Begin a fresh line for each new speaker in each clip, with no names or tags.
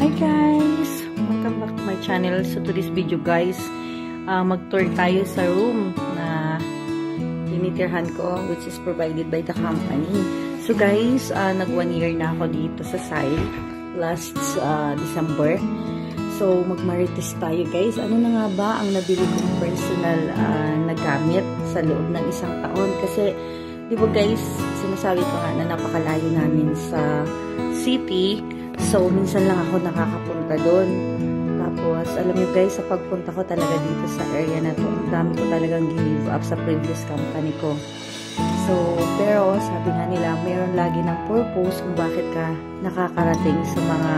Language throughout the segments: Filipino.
Hi guys! Welcome back to my channel. So to this video guys, mag-tour tayo sa room na tinitirhan ko, which is provided by the company. So guys, nag 1 year na ako dito sa SAIL last December. So magmarites tayo guys. Ano na nga ba ang nabili kong personal na gamit sa loob ng 1 taon? Kasi di ba guys, sinasabi ko nga na napakalayo namin sa city. So, minsan lang ako nakakapunta doon. Tapos, alam niyo guys, sa pagpunta ko talaga dito sa area na to, ang dami ko talagang give up sa previous company ko. So, pero sabi nga nila, mayroon lagi ng purpose kung bakit ka nakakarating sa mga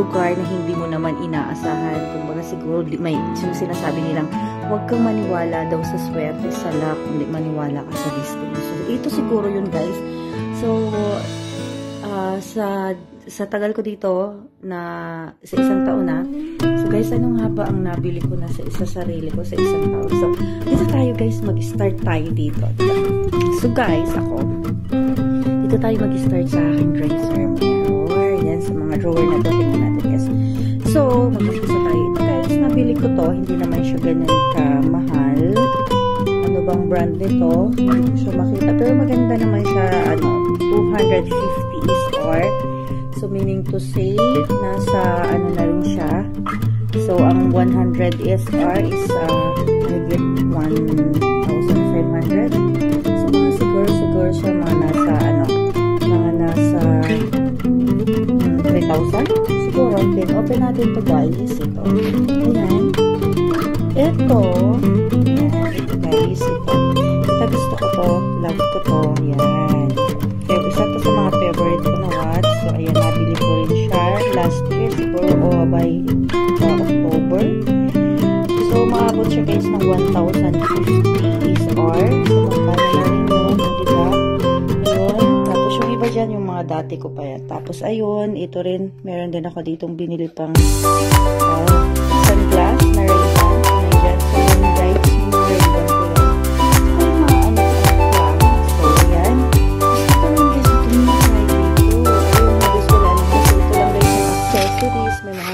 lugar na hindi mo naman inaasahan. Kung baga siguro, may sinasabi nilang, huwag kang maniwala daw sa swerte, sa luck, kundi maniwala ka sa destiny. So, ito siguro yun guys. So, sa tagal ko dito na sa 1 taon na. So guys, ano nga ba ang nabili ko na sa sarili ko sa 1 taon? So dito tayo guys, mag-start tayo dito. So guys, dito tayo mag-start sa aking dresser mirror. Yan, sa mga drawer na to, tingnan natin guys. So, mag-umpisa tayo. Ito guys, nabili ko to. Hindi naman siya ganun ka-mahal. Ano bang brand nito? Hindi ko siya makita. Pero maganda naman siya, 250 SR. So, meaning to say, nasa na rin siya. So, ang 100 SR is I get 1,500. So, siguro siya mga nasa 3,000. Siguro, then open natin to guys. Ito. Ayan. Ito guys. Ito gusto ko to. Love ko to. Ayan. Isa to sa mga favorite ko na watch. So, ayan, nabili ko rin siya last year, siguro by October. So, maabot siya guys ng 1,050 SR. So, magkano na rin yun, diba? Ayun. Tapos, yung iba dyan, yung mga dati ko pa yan. Tapos, ayun, ito rin, meron din ako ditong binili pang sunglass na ray-ban. Ayan, so yun guys, yung ray-ban ko lang.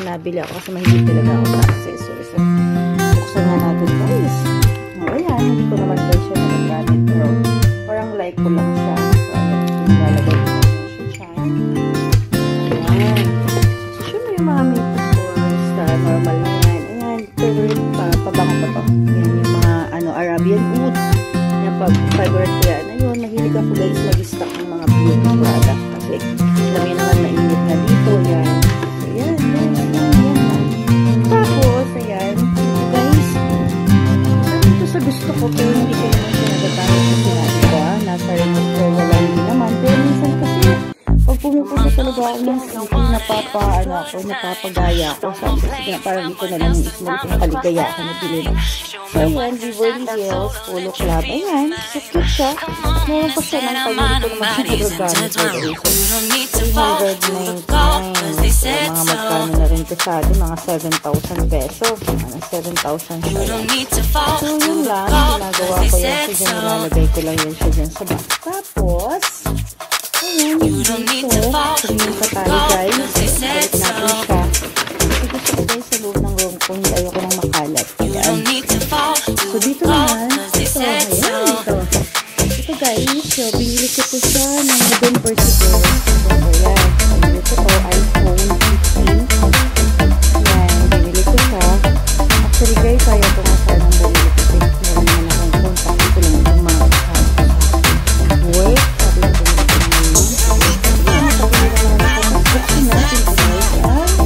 Nabili ako kasi mahilig talaga ako sa accessories. So, buksan nga natin guys. Ayan, hindi ko naman guys siya nagagamit. Pero parang like ko lang siya. So, ayan, nilalagay ko siya dyan. Ayan. So, syempre yung mga makeup course sa normal na yan. Ayan, favorite pabango ko to. Ayan, yung mga Arabian Oud. Ayan, favorite ko yan. Ayun, mahilig ako guys mag-stock ng mga beauty product. Kasi alam yun naman mainit na dito. Ayan. Gusto ko pero hindi ko naman siya nagagamit kasi diba? Nasa register na lang din naman. Pero minsan kasi pag pumupunta talaga ako ng city, napapagaya ako. Sabi kasi na parang ito na lang yung ismol kong kaligayahan na bilhin. So ayan, Beverly Hills Polo Club. Ayan, so cute siya. Meron pa siya ng pag-hindi ko naman siya nagagamit. So 399. So mga magkano na rin kasado, mga 7,000 pesos. Mga 7,000 siya. So yun lang, ginagawa ko yan. So dyan nilalagay ko lang yan siya dyan sa bag. Tapos, ayan, dito. Tingin pa tayo guys. Balik natin siya. So gusto ko guys sa loob ng room ko, hindi ayoko nang makalat. Ayan. So dito naman, ito, ayan, ito. Ito guys, so binili ko po siya ng November siguro. So ayan, binili ko to, iPhone 15. Ayan, binili ko siya. Actually guys, ayaw ko nga sana ng binili ko. Meron naman akong contact. Ito lang yung mga work. Sabi ko binili ko naman yun. Ayan, sabi nila naman ako. Buksin natin guys.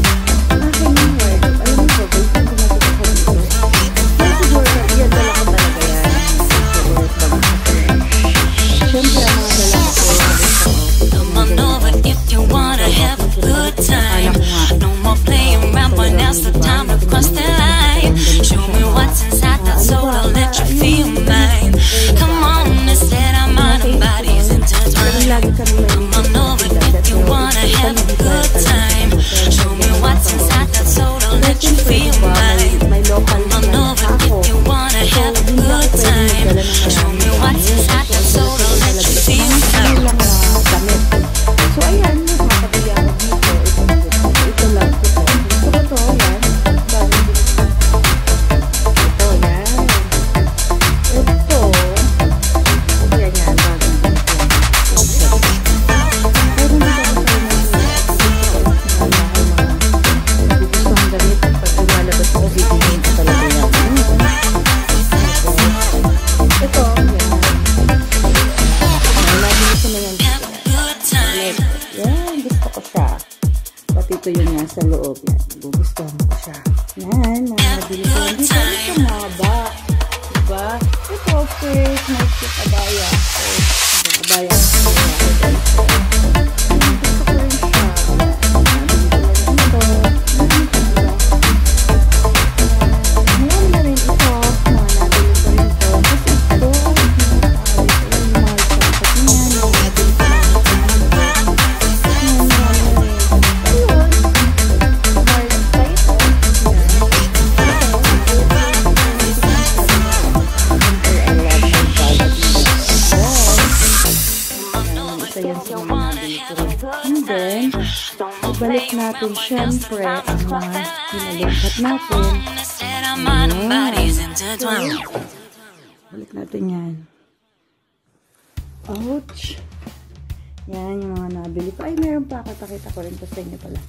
nasa loob. Yan, gugustuhan ko siya. Yan, mga nabili ko. Hindi ko rin siya maba. Diba? Ito, first, may cute abaya. So, abaya. Gusto ko rin siya. And then, ibalik natin syempre ang mga pinalungkat natin. Ayan. Balik natin yan. Ouch! Yan yung mga nabili ko. Ay, meron pa. Kapakita ko rin to sa inyo pala.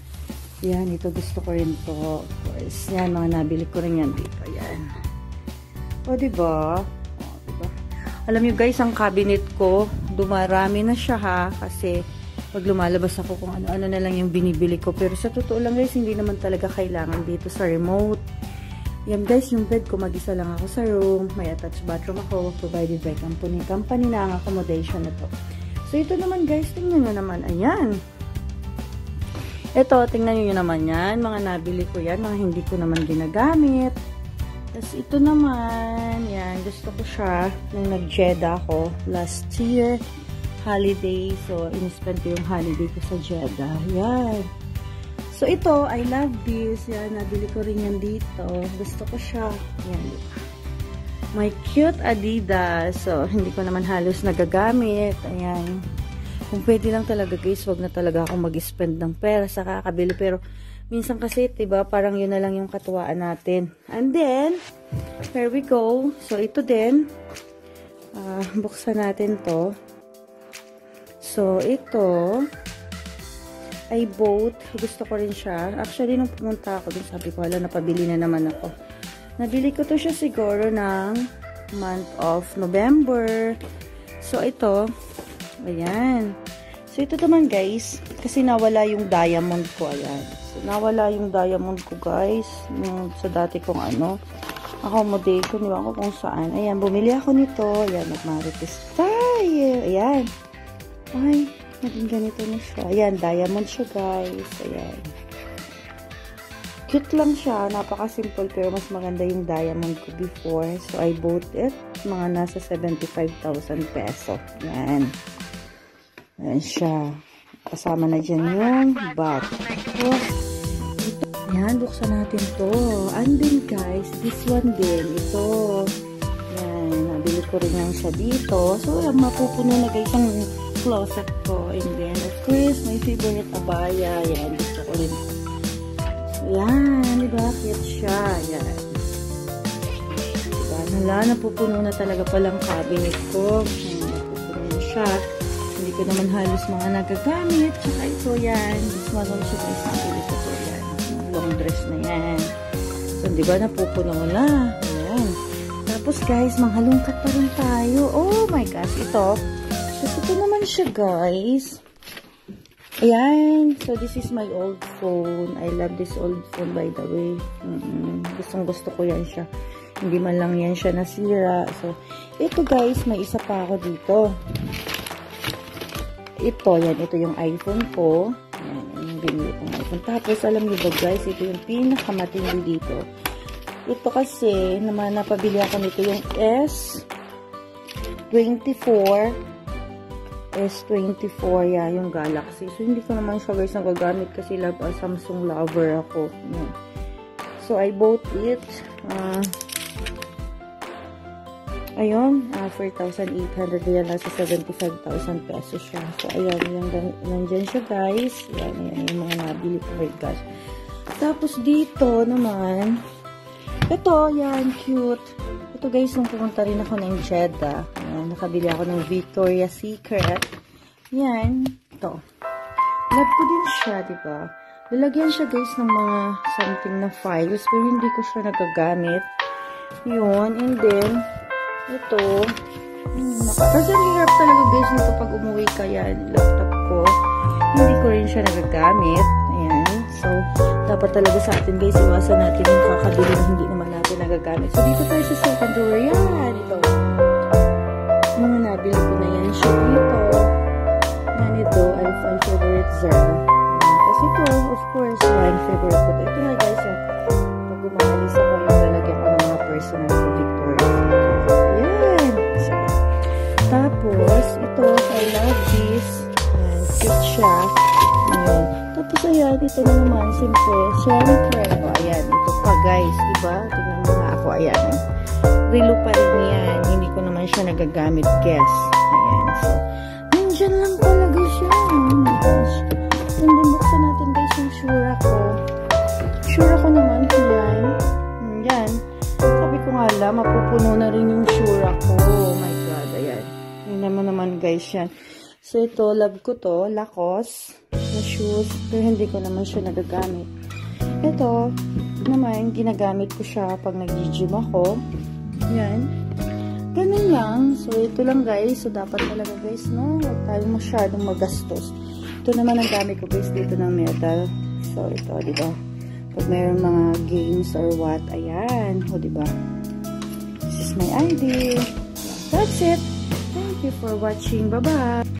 Yan, ito gusto ko rin to. Of course. Yan, mga nabili ko rin yan dito. Yan. O, diba? Alam nyo guys, ang cabinet ko, dumarami na siya ha. Kasi, pag lumalabas ako kung ano-ano na lang yung binibili ko. Pero sa totoo lang guys, hindi naman talaga kailangan dito sa remote. Yan guys, yung bed ko, mag-isa lang ako sa room. May attached bathroom ako, provided by company. Company na ang accommodation na to. So, ito naman guys, tingnan nyo naman. Ayan. Ito, tingnan nyo naman yan. Mga nabili ko yan. Mga hindi ko naman ginagamit. Tapos, ito naman. Yan, gusto ko siya. Nung nag-Jeddah ako last year. Holiday. So, in-spend ko yung holiday ko sa Jeddah. Yan. So, ito, I love this. Yan, nabili ko rin yan dito. Gusto ko siya. Yan. My cute Adidas. So, hindi ko naman halos nagagamit. Ayan. Kung pwede lang talaga guys, wag na talaga akong mag-spend ng pera sa kakabili. Pero, minsan kasi, diba, parang yun na lang yung katuwaan natin. And then, here we go. So, ito din. Buksan natin to. So, ito, I bought. Gusto ko rin siya. Actually, nung pumunta ako dun, sabi ko, hala, napabili na naman ako. Nabili ko to siya siguro ng month of November. So, ito, ayan. So, ito naman guys, kasi nawala yung diamond ko, ayan. So, nawala yung diamond ko guys, sa dati kong accommodation, di ba ako kung saan. Ayan, bumili ako nito. Ayan, nagmarites tayo. Ayan. Ay, naging ganito na siya. Ayan, diamond siya guys. Ayan. Cute lang siya. Napaka-simple pero mas maganda yung diamond ko before. So, I bought it. Mga nasa 75,000 peso. Ayan. Ayan siya. Kasama na dyan yung bag. So, ito. Ayan, buksan natin to. And then guys, this one din. Ito. Ayan, nabili ko rin lang siya dito. So, mapupuno na guys ang closet ko. And then, of course, my favorite abaya. Ayan, gusto ko rin. Ayan, diba? Cute siya. Ayan. Diba? Napupuno na talaga palang cabinet ko. Napupuno na siya. Hindi ko naman halos mga nagagamit. Tsaka ito, yan. Mas maganda siya guys. Nabili ko ito. Yan. Long dress na yan. So, diba? Napupuno na. Ayan. Tapos, guys, manghalungkat pa rin tayo. Oh my gosh. Ito. So, ito naman siya, guys. Ayan. So, this is my old phone. I love this old phone, by the way. Gustong-gusto ko yan siya. Hindi man lang yan siya nasira. So, ito guys, may isa pa ako dito. Ito, yan. Ito yung iPhone ko. Ayan, yung binili kong iPhone. Tapos, alam niyo ba guys, ito yung pinakamatindi dito. Ito kasi, naman napabili ako nito yung S24, yeah, yung Galaxy. So, hindi ko naman siya guys nagagamit kasi Samsung lover ako. Yeah. So, I bought it. Ayun, 4,800. Yan, nasa 75,000 pesos siya. So, ayan, nandyan siya guys. Ayan, yung mga nabili ko. Oh my gosh. Tapos, dito naman, ito, yan, cute. Ito guys, nung pumunta rin ako ng Jeddah, nakabili ako ng Victoria's Secret. Yan, ito. Love ko din siya, diba? Lalagyan siya guys ng mga something na files, pero hindi ko siya nagagamit. Yun, and then, ito. Kasi ang hirap talaga guys nito pag umuwi ka yan, laptop ko. Hindi ko rin siya nagagamit. Ayan. So, dapat talaga sa atin guys, iwasan natin yung kakabili na hindi naman natin nagagamit. So, dito tayo sa second drawer. Yan, ito. Mga nabili ko na yan siya dito. Yan ito, ay my favorite Zara. Tapos ito, of course, one favorite ko. Ito nga guys, yung pag gumahalis ako, yung lalagyan ko ng mga personal protectors. Yan. So, tapos, ito, I love this. Ayan, cute siya. Ayan. Tapos, ayan, ito na naman, simple. Siyempre, o, ayan, ito pa guys, diba? Tingnan mo nga ako, ayan. Relo pa rin yan. Hindi ko naman siya nagagamit, guess. Ayan, so, nandyan lang talaga siya. Oh my gosh. Ganda, buksan natin guys yung Shura ko. Shura ko naman, yan. Yan. Sabi ko nga lang, mapupuno na rin yung Shura ko. Oh my God, ayan. Tingnan naman guys yan. So, ito, love ko to, Lacoste na shoes. Pero hindi ko naman siya nagagamit. Ito, naman, ginagamit ko siya pag nag-gym ako. Yan. Ganun lang. So, ito lang guys. So, dapat talaga guys, no? Huwag tayo masyadong magastos. Ito naman ang gamit ko guys dito ng metal. So, ito, diba? Pag mayroong mga games or what, ayan. O, diba? This is my ID. That's it. Thank you for watching. Bye-bye.